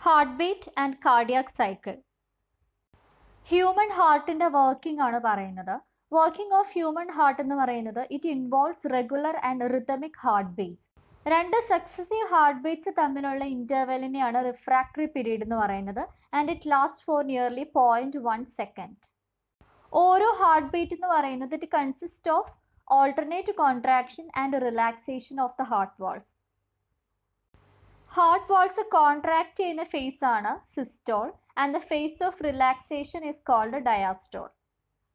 Heart beat and cardiac cycle. Human ഹാർട്ടിന്റെ working ആണ് പറയുന്നത്. വർക്കിംഗ് ഓഫ് ഹ്യൂമൻ ഹാർട്ട് എന്ന് പറയുന്നത് it involves regular and rhythmic heart beats. രണ്ട് സക്സസീവ് ഹാർട്ട് ബീറ്റ്സ് തമ്മിലുള്ള ഇന്റർവെലിനെയാണ് റിഫ്രാക്ടറി പീരീഡ് എന്ന് പറയുന്നത്. And it last for nearly 0.1 second. ഓരോ ഹാർട്ട് ബീറ്റ് എന്ന് പറയുന്നത് it consist of alternate contraction and relaxation of the heart walls. Heart walls contract ചെയ്യുന്ന phase ആണ് systole and the phase of relaxation is called diastole.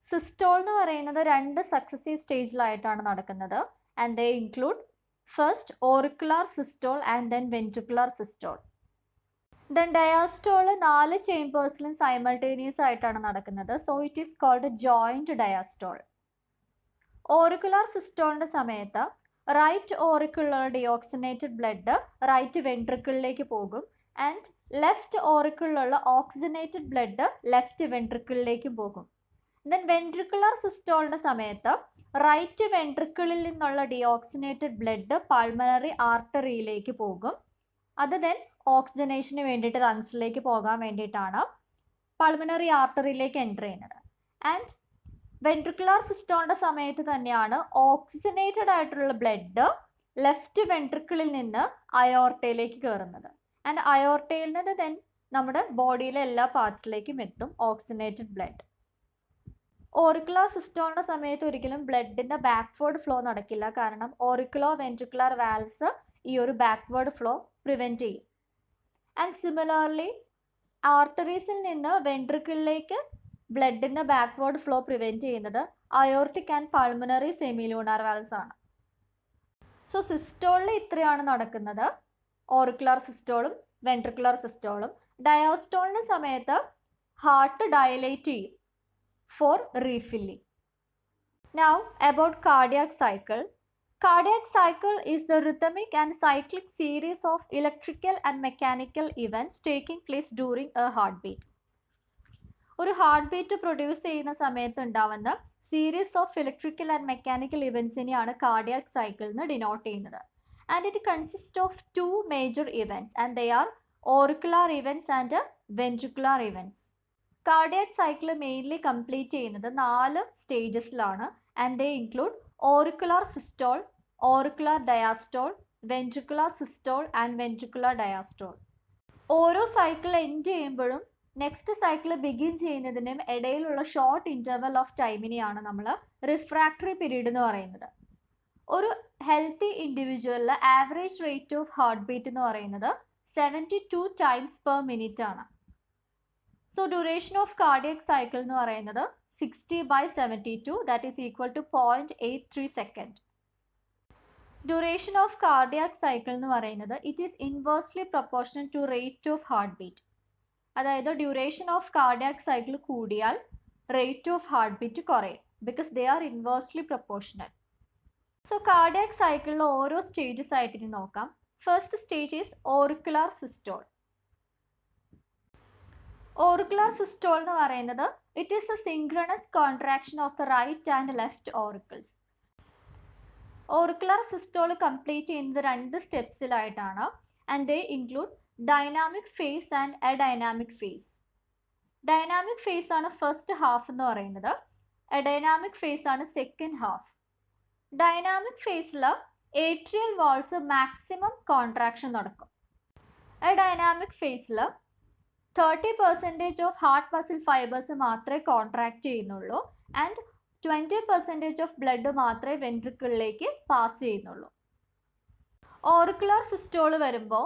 Systole എന്ന് പറയുന്നത് രണ്ട് successive സ്റ്റേജിലായിട്ടാണ് നടക്കുന്നത്. And they include first auricular systole and then ventricular systole. Then diastole 4 ചേമ്പേഴ്സിലും simultaneous ആയിട്ടാണ് നടക്കുന്നത്. So it is called joint diastole. Auricular സിസ്റ്റോളിന്റെ സമയത്ത് റൈറ്റ് ഓറിക്കുള്ള ഡിയോക്സിനേറ്റഡ് ബ്ലഡ് റൈറ്റ് വെൻട്രിക്കിളിലേക്ക് പോകും ആൻഡ് ലെഫ്റ്റ് ഓറിക്കുള്ള ഓക്സിജനേറ്റഡ് ബ്ലഡ് ലെഫ്റ്റ് വെൻട്രിക്കിളിലേക്ക് പോകും. ദെൻ വെൻട്രിക്കുലർ സിസ്റ്റോളിന്റെ സമയത്ത് റൈറ്റ് വെൻട്രിക്കിളിൽ നിന്നുള്ള ഡിയോക്സിനേറ്റഡ് ബ്ലഡ് പൾമണറി ആർട്ടറിയിലേക്ക് പോകും. അത് ദെൻ ഓക്സിജനേഷന് വേണ്ടിയിട്ട് ലങ്സിലേക്ക് പോകാൻ വേണ്ടിയിട്ടാണ് പൾമണറി ആർട്ടറിയിലേക്ക് എൻ്റർ ചെയ്യുന്നത്. ആൻഡ് വെൻട്രിക്കുലർ സിസ്റ്റോളിന്റെ സമയത്ത് തന്നെയാണ് ഓക്സിജനേറ്റഡ് ആയിട്ടുള്ള ബ്ലഡ് ലെഫ്റ്റ് വെൻട്രിക്കിളിൽ നിന്ന് അയോർട്ടയിലേക്ക് കയറുന്നത്. ആൻഡ് അയോർട്ടയിൽ നിന്ന് ദെൻ നമ്മുടെ ബോഡിയിലെ എല്ലാ പാർട്സിലേക്കും എത്തും ഓക്സിജനേറ്റഡ് ബ്ലഡ്. ഓറിക്കുലർ സിസ്റ്റോളിന്റെ സമയത്ത് ഒരിക്കലും ബ്ലഡിന്റെ ബാക്ക്വേർഡ് ഫ്ലോ നടക്കില്ല. കാരണം ഓറിക്കുലോ വെൻട്രിക്കുലർ വാൽവ്സ് ഈ ഒരു ബാക്ക്വേർഡ് ഫ്ലോ പ്രിവെന്റ് ചെയ്യും. ആൻഡ് സിമിലർലി ആർട്ടറീസിൽ നിന്ന് വെൻട്രിക്കിളിലേക്ക് ബ്ലഡിന്റെ ബാക്ക്വേർഡ് ഫ്ലോ പ്രിവെന്റ് ചെയ്യുന്നത് aortic and pulmonary semilunar valves ആണ്. സോ സിസ്റ്റോളിൽ ഇത്രയാണ് നടക്കുന്നത്, ഓറിക്കുലർ സിസ്റ്റോളും വെൻട്രിക്കുലർ സിസ്റ്റോളും. ഡയാസ്റ്റോളിന്റെ സമയത്ത് ഹാർട്ട് ഡയലേറ്റ് ചെയ്യും for refilling. Now about cardiac cycle. Cardiac cycle is the rhythmic and cyclic series of electrical and mechanical events taking place during a heartbeat. ഒരു ഹാർട്ട് ബീറ്റ് പ്രൊഡ്യൂസ് ചെയ്യുന്ന സമയത്ത് ഉണ്ടാവുന്ന series of electrical and mechanical ഇവൻസിനെയാണ് cardiac cycle എന്ന് denote ചെയ്യുന്നത്. And it consist of 2 major events and they are auricular events and ventricular events. Cardiac cycle mainly complete ചെയ്യുന്നത് 4 സ്റ്റേജസിലാണ്. And they include auricular systole, auricular diastole, ventricular systole and ventricular diastole. ഓരോ cycle end ചെയ്യുമ്പോഴും next cycle begin ചെയ്യുന്നതിനും ഇടയിലുള്ള short interval of ടൈമിനെയാണ് നമ്മൾ refractory period എന്ന് പറയുന്നത്. ഒരു ഹെൽത്തി ഇൻഡിവിജ്വലിൽ average rate of heart beat എന്ന് പറയുന്നത് 72 ടൈംസ് പെർ മിനിറ്റ് ആണ്. So duration of cardiac cycle എന്ന് പറയുന്നത് 60/72, that is equal to 0.83 second. Duration of cardiac cycle എന്ന് പറയുന്നത് it is inversely proportional to rate of heart beat. അതായത് duration of cardiac cycle കൂടിയാൽ rate of heart beat കുറയും, because they are inversely proportional. So cardiac സൈക്കിളിൽ ഓരോ stages ആയിട്ട് നോക്കാം. First stage is auricular systole. Auricular systole എന്ന് പറയുന്നത് it is a synchronous contraction of the right and left auricles. Auricular systole complete ചെയ്യുന്നത് 2 സ്റ്റെപ്സിലായിട്ടാണ്. And they include dynamic phase and adynamic phase. Dynamic phase ആണ് first half എന്ന് പറയുന്നത്. Adynamic phase ആണ് second half. Dynamic ഫേസിൽ atrial walls maximum contraction നടക്കും. Adynamic ഫേസിൽ 30% of heart muscle fibres മാത്രമേ കോൺട്രാക്ട് ചെയ്യുന്നുള്ളൂ ആൻഡ് 20% ഓഫ് ബ്ലഡ് മാത്രമേ വെൻട്രിക്കിളിലേക്ക് പാസ് ചെയ്യുന്നുള്ളൂ. ഓറിക്കുലാർ സിസ്റ്റോൾ വരുമ്പോൾ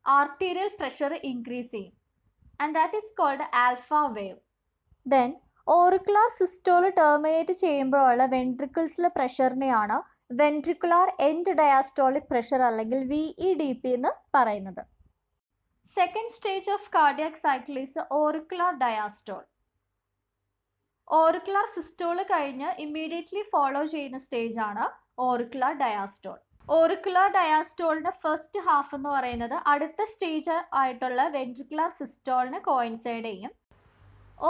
ആർട്ടീരിയൽ പ്രഷർ ഇൻക്രീസ് ചെയ്യും and that is called alpha wave. Then auricular systole terminate ചെയ്യുമ്പോഴുള്ള വെൻട്രിക്കിൾസിലെ പ്രഷറിനെയാണ് വെൻട്രിക്കുലാർ എൻഡ് ഡയാസ്റ്റോളിക് പ്രഷർ അല്ലെങ്കിൽ VEDP എന്ന് പറയുന്നത്. Second stage of cardiac cycle is auricular diastole. Auricular systole കഴിഞ്ഞ് ഇമ്മീഡിയറ്റ്ലി ഫോളോ ചെയ്യുന്ന സ്റ്റേജ് ആണ് ഓറിക്കുലാർ ഡയാസ്റ്റോൾ. ഓറിക്കുലാർ ഡയാസ്റ്റോളിന്റെ ഫസ്റ്റ് ഹാഫ് എന്ന് പറയുന്നത് അടുത്ത സ്റ്റേജ് ആയിട്ടുള്ള വെൻട്രിക്കുലാർ സിസ്റ്റോളിന് കോയിൻസൈഡ് ചെയ്യും.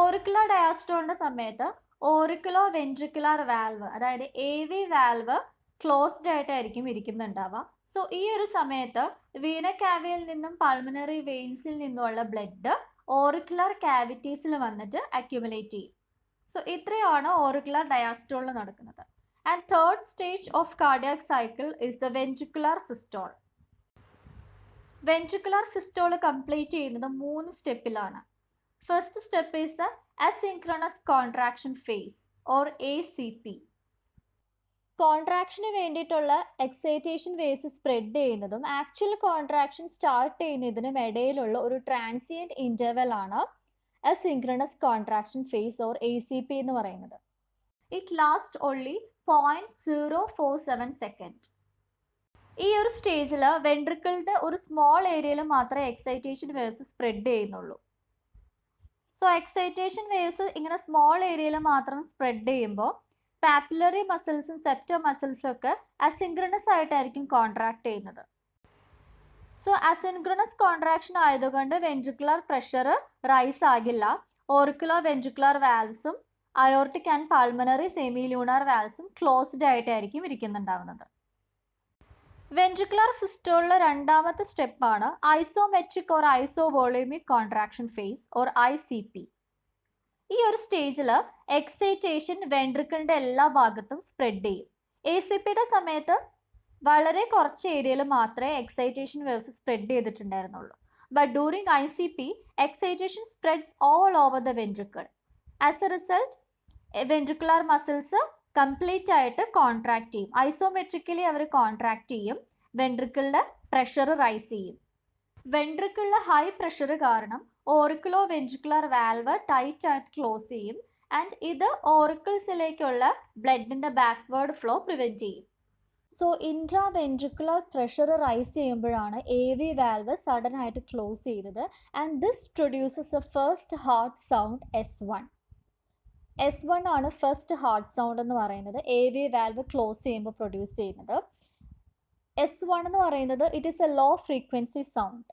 ഓറിക്കുലാർ ഡയാസ്റ്റോളിന്റെ സമയത്ത് ഓറിക്കുലോ വെൻട്രിക്കുലാർ വാൽവ്, അതായത് AV വാൽവ് ക്ലോസ്ഡ് ആയിട്ടായിരിക്കും ഇരിക്കുന്നുണ്ടാവുക. സോ ഈ ഒരു സമയത്ത് വീന കാവയിൽ നിന്നും പൾമണറി വെയിൻസിൽ നിന്നുള്ള ബ്ലഡ് ഓറിക്കുലർ കാവിറ്റീസിൽ വന്നിട്ട് അക്യുമുലേറ്റ് ചെയ്യും. സോ ഇത്രയാണ് ഓറിക്കുലർ ഡയാസ്റ്റോളിൽ നടക്കുന്നത്. And third stage of cardiac cycle is the ventricular systole. Ventricular systole complete ചെയ്യുന്നത് 3 സ്റ്റെപ്പിലാണ്. First step is the asynchronous contraction phase or ACP. കോൺട്രാക്ഷന് വേണ്ടിയിട്ടുള്ള എക്സൈറ്റേഷൻ വേവ്സ് സ്പ്രെഡ് ചെയ്യുന്നതും ആക്ച്വൽ കോൺട്രാക്ഷൻ സ്റ്റാർട്ട് ചെയ്യുന്നതിനും ഇടയിലുള്ള ഒരു ട്രാൻസിയൻറ്റ് ഇൻ്റർവെൽ ആണ് asynchronous contraction phase or ACP എന്ന് പറയുന്നത്. It last only 0.047 second. ഈ ഒരു സ്റ്റേജിൽ വെൻട്രിക്കിളിൻ്റെ ഒരു സ്മോൾ ഏരിയയിൽ മാത്രമേ എക്സൈറ്റേഷൻ വേവ്സ് സ്പ്രെഡ് ചെയ്യുന്നുള്ളൂ. സോ എക്സൈറ്റേഷൻ വേവ്സ് ഇങ്ങനെ സ്മോൾ ഏരിയയിൽ മാത്രം സ്പ്രെഡ് ചെയ്യുമ്പോൾ പാപ്പിലറി മസിൽസും സെപ്റ്റർ മസിൽസും ഒക്കെ അസിൻക്രണസ് ആയിട്ടായിരിക്കും കോൺട്രാക്ട് ചെയ്യുന്നത്. സോ അസിൻക്രണസ് കോൺട്രാക്ഷൻ ആയതുകൊണ്ട് വെൻട്രിക്കുലർ പ്രഷർ റൈസ് ആകില്ല. ഓറിക്കുലർ വെൻട്രിക്കുലർ വാൽവ്സും അയോർട്ടിക് ആൻഡ് പൾമണറി സെമിലൂണർ വാൽവ്സും ക്ലോസ്ഡ് ആയിട്ടായിരിക്കും ഇരിക്കുന്നുണ്ടാവുന്നത്. വെൻട്രിക്കുലർ സിസ്റ്റോളിലെ രണ്ടാമത്തെ സ്റ്റെപ്പാണ് isometric or isovolumic contraction phase or ICP. ഈ ഒരു സ്റ്റേജിൽ എക്സൈറ്റേഷൻ വെൻട്രിക്കിളിൻ്റെ എല്ലാ ഭാഗത്തും സ്പ്രെഡ് ചെയ്യും. ACPയുടെ സമയത്ത് വളരെ കുറച്ച് ഏരിയയിൽ മാത്രമേ എക്സൈറ്റേഷൻ വേവ്സ് സ്പ്രെഡ് ചെയ്തിട്ടുണ്ടായിരുന്നുള്ളൂ. But during ICP excitation spreads all over the ventricle. As a result ventricular muscles complete ആയിട്ട് കോൺട്രാക്ട് ചെയ്യും. ഐസോമെട്രിക്കലി അവർ കോൺട്രാക്ട് ചെയ്യും. വെൻട്രിക്കിളിൻ്റെ പ്രഷർ റൈസ് ചെയ്യും. വെൻട്രിക്കിളിലെ ഹൈ പ്രഷർ കാരണം ഓറിക്കുലോ വെൻട്രിക്കുലർ വാൽവ് ടൈറ്റ് ആയിട്ട് ക്ലോസ് ചെയ്യും. ആൻഡ് ഇത് ഓറിക്കിൾസിലേക്കുള്ള ബ്ലഡിൻ്റെ ബാക്ക്വേർഡ് ഫ്ലോ പ്രിവെൻറ്റ് ചെയ്യും. So intra ventricular pressure rise ചെയ്യുമ്പോഴാണ് AV വാൽവ് സഡൻ ആയിട്ട് ക്ലോസ് ചെയ്യുന്നത്. And this produces a first heart sound S1. S1 ആണ് ഫസ്റ്റ് ഹാർട്ട് സൗണ്ട് എന്ന് പറയുന്നത് AV വാൽവ് ക്ലോസ് ചെയ്യുമ്പോൾ പ്രൊഡ്യൂസ് ചെയ്യുന്നത്. S1 എന്ന് പറയുന്നത് it is a low frequency sound.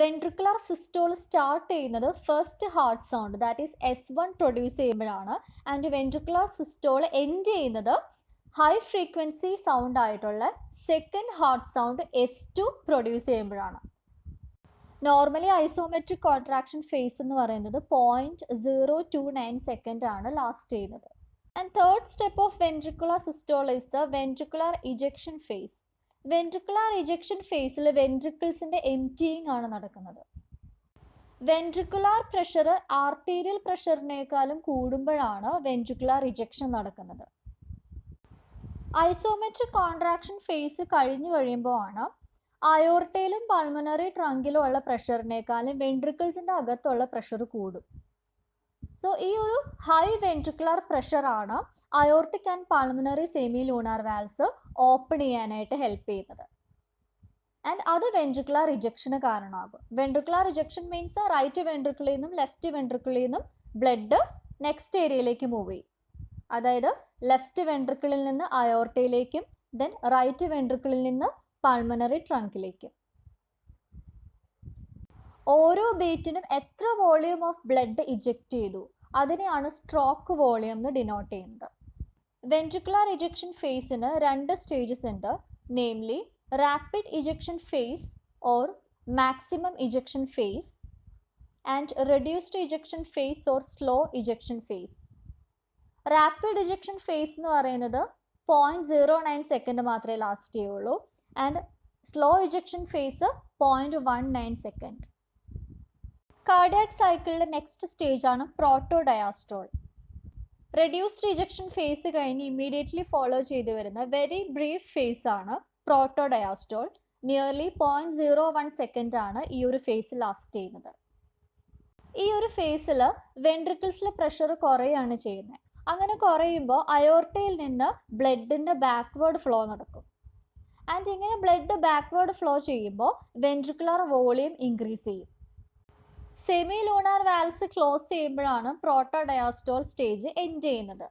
Ventricular systole start ചെയ്യുന്നത് first heart sound that is S1 produce ചെയ്യുമ്പോഴാണ്. And ventricular systole end ചെയ്യുന്നത് ഹൈ ഫ്രീക്വൻസി സൗണ്ട് ആയിട്ടുള്ള second heart sound S2 produce ചെയ്യുമ്പോഴാണ്. Normally isometric contraction phase എന്ന് പറയുന്നത് 0.029 second ആണ് last ചെയ്യുന്നത്. And third step of ventricular systole is the ventricular ejection phase. Ventricular ejection ഫേസിൽ വെൻട്രിക്കിൾസിൻ്റെ എംറ്റിയിങ് ആണ് നടക്കുന്നത്. വെൻട്രിക്കുലർ പ്രഷർ ആർട്ടീരിയൽ പ്രഷറിനേക്കാളും കൂടുമ്പോഴാണ് വെൻട്രിക്കുലർ ഇജെക്ഷൻ നടക്കുന്നത്. ഐസോമെട്രിക് കോൺട്രാക്ഷൻ ഫേസ് കഴിഞ്ഞു കഴിയുമ്പോൾ ആണ് അയോർട്ടയിലും പൾമണറി ട്രങ്കിലും ഉള്ള പ്രഷറിനേക്കാളും വെൻട്രിക്കിൾസിൻ്റെ അകത്തുള്ള പ്രഷർ കൂടും. സോ ഈ ഒരു ഹൈ വെൻട്രിക്കുലർ പ്രഷറാണ് aortic and pulmonary semilunar valves open ചെയ്യാനായിട്ട് ഹെൽപ്പ് ചെയ്യുന്നത്. ആൻഡ് അത് വെൻട്രിക്കുലർ ഇജെക്ഷന് കാരണമാകും. വെൻട്രിക്കുലർ ഇജെക്ഷൻ മീൻസ് റൈറ്റ് വെൻട്രിക്കിളിൽ നിന്നും ലെഫ്റ്റ് വെൻട്രിക്കിളിൽ നിന്നും ബ്ലഡ് നെക്സ്റ്റ് ഏരിയയിലേക്ക് മൂവ് ചെയ്യും. അതായത് ലെഫ്റ്റ് വെൻട്രിക്കിളിൽ നിന്ന് അയോർട്ടയിലേക്കും ദെൻ റൈറ്റ് വെൻട്രിക്കിളിൽ നിന്ന് പൾമണറി ട്രങ്കിലേക്കും. ഓരോ ബീറ്റിനും എത്ര വോളിയം ഓഫ് ബ്ലഡ് ഇജക്റ്റ് ചെയ്തു അതിനെയാണ് സ്ട്രോക്ക് വോളിയം എന്ന് ഡിനോട്ട് ചെയ്യുന്നത്. വെൻട്രിക്കുലർ ഇജെക്ഷൻ ഫേസിന് 2 സ്റ്റേജസ് ഉണ്ട്. Namely rapid ejection phase or maximum ejection phase and reduced ejection phase or slow ejection phase. Rapid ejection phase എന്ന് പറയുന്നത് 0.09 സെക്കൻഡ് മാത്രമേ ലാസ്റ്റ് ചെയ്യുള്ളൂ. And slow ejection phase 0.19 second. Cardiac സൈക്കിളിലെ next stage ആണ് proto diastole. Reduced ejection phase കഴിഞ്ഞ് immediately follow ചെയ്തു വരുന്ന very brief phase ആണ് പ്രോട്ടോ ഡയാസ്റ്റോൾ. നിയർലി 0.01 സെക്കൻഡ് ആണ് ഈ ഒരു ഫേസ് ലാസ്റ്റ് ചെയ്യുന്നത്. ഈ ഒരു ഫേസിൽ വെൻട്രിക്കിൾസിലെ പ്രഷർ കുറയുകയാണ് ചെയ്യുന്നത്. അങ്ങനെ കുറയുമ്പോൾ അയോർട്ടയിൽ നിന്ന് ബ്ലഡിൻ്റെ ബാക്ക്വേർഡ് ഫ്ലോ നടക്കും. ആൻഡ് ഇങ്ങനെ ബ്ലഡ് ബാക്ക്വേർഡ് ഫ്ലോ ചെയ്യുമ്പോൾ വെൻട്രിക്കുലർ വോളിയം ഇൻക്രീസ് ചെയ്യും. സെമി ലൂണാർ വാൽവ്സ് ക്ലോസ് ചെയ്യുമ്പോഴാണ് പ്രോട്ടോ ഡയാസ്റ്റോൾ സ്റ്റേജ് എൻഡ് ചെയ്യുന്നത്.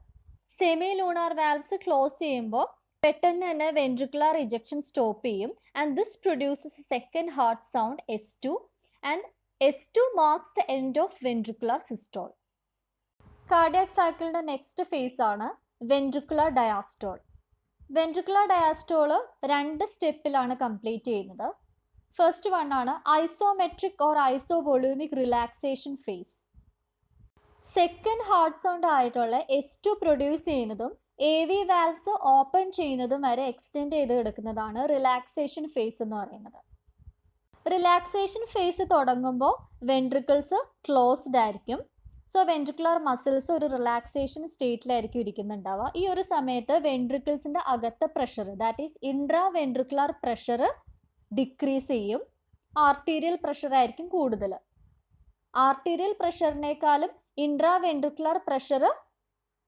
സെമി ലൂണാർ വാൽവ്സ് ക്ലോസ് ചെയ്യുമ്പോൾ പെട്ടെന്ന് തന്നെ വെൻട്രിക്കുലർ ഇജെക്ഷൻ സ്റ്റോപ്പ് ചെയ്യും. And this produces second heart sound S2 and S2 marks the end of ventricular systole. Cardiac സൈക്കിളിൻ്റെ next face ആണ് ventricular diastole. Ventricular ഡയാസ്റ്റോള് 2 സ്റ്റെപ്പിലാണ് complete ചെയ്യുന്നത്. First one ആണ് isometric or isovolumic relaxation phase. Second heart sound ആയിട്ടുള്ള S2 produce ചെയ്യുന്നതും AV valves open ചെയ്യുന്നതും വരെ extend ചെയ്ത് കിടക്കുന്നതാണ് റിലാക്സേഷൻ ഫേസ് എന്ന് പറയുന്നത്. റിലാക്സേഷൻ ഫേസ് തുടങ്ങുമ്പോൾ വെൻട്രിക്കിൾസ് ക്ലോസ്ഡ് ആയിരിക്കും. സോ വെൻട്രിക്കുലർ മസിൽസ് ഒരു റിലാക്സേഷൻ സ്റ്റേറ്റിലായിരിക്കും ഇരിക്കുന്നുണ്ടാവുക. ഈ ഒരു സമയത്ത് വെൻട്രിക്കിൾസിൻ്റെ അകത്തെ pressure, that is intra ventricular pressure decrease ചെയ്യും. ആർട്ടീരിയൽ പ്രഷർ ആയിരിക്കും കൂടുതൽ. ആർട്ടീരിയൽ പ്രഷറിനേക്കാളും ഇൻട്രാ വെൻട്രിക്കുലർ പ്രഷർ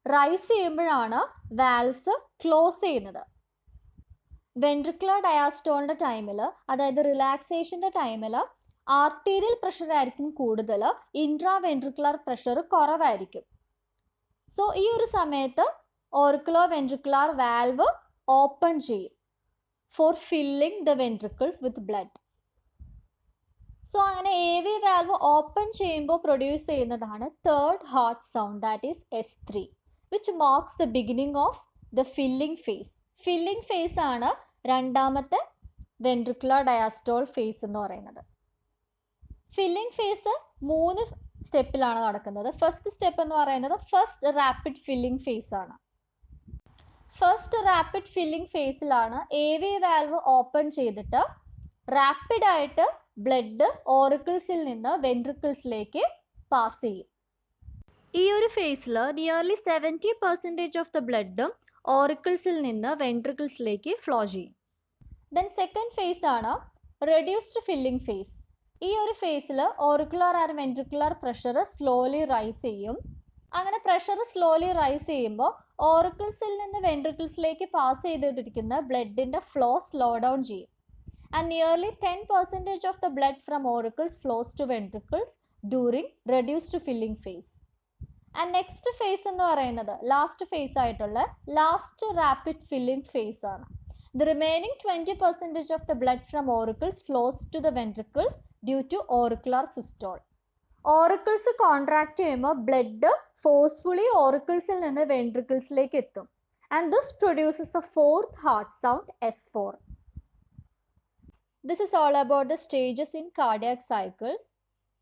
റൈസ് ചെയ്യുമ്പോഴാണ് വാൽവ്സ് ക്ലോസ് ചെയ്യുന്നത്. വെൻട്രിക്കുലർ ഡയാസ്റ്റോളിൻ്റെ ടൈമിൽ, അതായത് റിലാക്സേഷൻ്റെ ടൈമിൽ ആർട്ടീരിയൽ പ്രഷർ ആയിരിക്കും കൂടുതൽ, ഇൻട്രാ വെൻട്രിക്കുലർ പ്രഷർ കുറവായിരിക്കും. സോ ഈ ഒരു സമയത്ത് ഓറിക്കുലോ വെൻട്രിക്കുലർ വാൽവ് ഓപ്പൺ ചെയ്യും for filling the ventricles with blood. So അങ്ങനെ AV വാൽവ് ഓപ്പൺ ചെയ്യുമ്പോൾ പ്രൊഡ്യൂസ് ചെയ്യുന്നതാണ് third heart sound, that is S3, which marks the beginning of the filling phase. Filling phase ആണ് രണ്ടാമത്തെ ventricular diastole face എന്ന് പറയുന്നത്. Filling face 3 സ്റ്റെപ്പിലാണ് നടക്കുന്നത്. First step എന്ന് പറയുന്നത് ഫസ്റ്റ് റാപ്പിഡ് ഫില്ലിംഗ് ഫേസ് ആണ്. ഫസ്റ്റ് റാപ്പിഡ് ഫില്ലിംഗ് ഫേസിലാണ് AV വാൽവ് ഓപ്പൺ ചെയ്തിട്ട് റാപ്പിഡായിട്ട് ബ്ലഡ് ഓറിക്കിൾസിൽ നിന്ന് വെൻട്രിക്കിൾസിലേക്ക് പാസ് ചെയ്യും. ഈ ഒരു ഫേസിൽ നിയർലി 70% ഓഫ് ദ ബ്ലഡും ഓറിക്കിൾസിൽ നിന്ന് വെൻട്രിക്കിൾസിലേക്ക് ഫ്ലോ ചെയ്യും. ദെൻ സെക്കൻഡ് ഫേസ് ആണ് റെഡ്യൂസ്ഡ് ഫില്ലിംഗ് ഫേസ്. ഈ ഒരു ഫേസിൽ auricular and ventricular pressure slowly rise ചെയ്യും. അങ്ങനെ പ്രഷർ സ്ലോലി റൈസ് ചെയ്യുമ്പോൾ ഓറിക്കിൾസിൽ നിന്ന് വെൻട്രിക്കിൾസിലേക്ക് പാസ് ചെയ്തിട്ടിരിക്കുന്ന ബ്ലഡിൻ്റെ ഫ്ലോ സ്ലോ ഡൗൺ ചെയ്യും. And nearly 10% of the blood from auricles flows to ventricles during reduced filling phase. And next phase എന്ന് പറയുന്നത് ലാസ്റ്റ് ഫേസ് ആയിട്ടുള്ള ലാസ്റ്റ് റാപ്പിഡ് ഫില്ലിംഗ് ഫേസ് ആണ്. The remaining 20% of the blood from auricles flows to the ventricles due to auricular systole. Auricles contract ചെയ്യുമ്പോൾ blood forcefully ഓറിക്കിൾസിൽ നിന്ന് വെൻട്രിക്കിൾസിലേക്ക് എത്തും. And this produces a fourth heart sound, S4. This is all about the stages in cardiac cycles.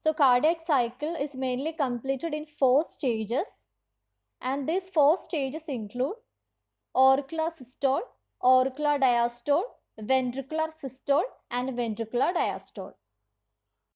So cardiac cycle is mainly completed in 4 stages. And these 4 stages include auricular systole, auricular diastole, ventricular systole and ventricular diastole.